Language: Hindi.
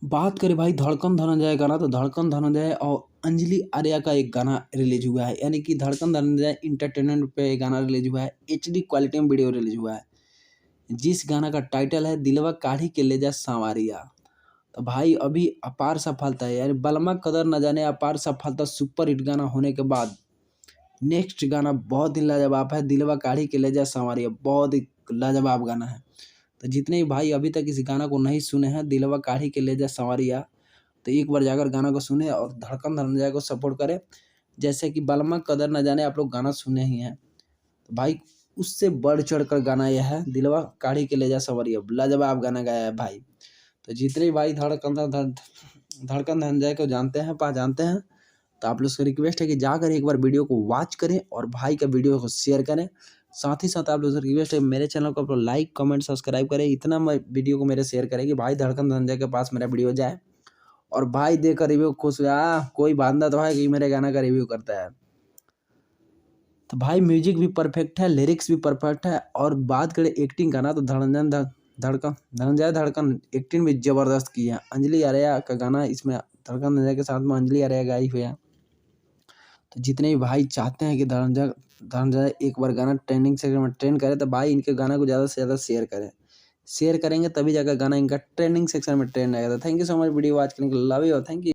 बात करें भाई धड़कन धनंजय का ना, तो धड़कन धनंजय और अंजलि आर्या का एक गाना रिलीज हुआ है। यानी कि धड़कन धनंजय इंटरटेनमेंट पे गाना रिलीज हुआ है, एचडी क्वालिटी में वीडियो रिलीज हुआ है, जिस गाना का टाइटल है दिलवा काढ़ी के ले जा सांवरिया। तो भाई अभी अपार सफलता है यार, बलमा कदर न जाने अपार सफलता, सुपर हिट गाना होने के बाद नेक्स्ट गाना बहुत ही लाजवाब है, दिलवा काढ़ी के ले जा सांवरिया, बहुत ही लाजवाब गाना है। तो जितने भी भाई अभी तक इस गाना को नहीं सुने हैं, दिलवा काढ़ी के ले जा संवरिया, तो एक बार जाकर गाना को सुने और धड़कन धनंजय को सपोर्ट करें। जैसे कि बलमा कदर न जाने आप लोग गाना सुने ही हैं, तो भाई उससे बढ़ चढ़ कर गाना यह है, दिलवा काढ़ी के ले जा संवरिया, लाजवाब गाना गाया है भाई। तो जितने भी भाई धड़कन धनंजय को जानते हैं, पहचानते हैं, तो आप लोग से रिक्वेस्ट है कि जाकर एक बार वीडियो को वॉच करें और भाई का वीडियो को शेयर करें। साथ ही साथ आप लोग से रिक्वेस्ट है मेरे चैनल को आप लोग लाइक कमेंट सब्सक्राइब करें, इतना वीडियो को मेरे शेयर करें कि भाई धड़कन धनंजय के पास मेरा वीडियो जाए और भाई देखकर रिव्यू खुश हुआ, कोई बांधा तो है कि मेरे गाना का रिव्यू करता है। तो भाई म्यूजिक भी परफेक्ट है, लिरिक्स भी परफेक्ट है, और बात करें एक्टिंग का ना, तो धनंजय धड़कन एक्टिंग भी जबरदस्त की है। अंजलि आर्या का गाना इसमें धड़कन धनंजय के साथ में अंजलि आर्या गाई हुई है। तो जितने भी भाई चाहते हैं कि धनंजय धनंजय एक बार गाना ट्रेंडिंग सेक्शन में ट्रेंड करे, तो भाई इनके गाना को ज़्यादा से ज़्यादा शेयर करें। शेयर करेंगे तभी जाकर गाना इनका ट्रेंडिंग सेक्शन में ट्रेंड आएगा। तो thank you so much video watch करने के लिए, लव यू, थैंक यू।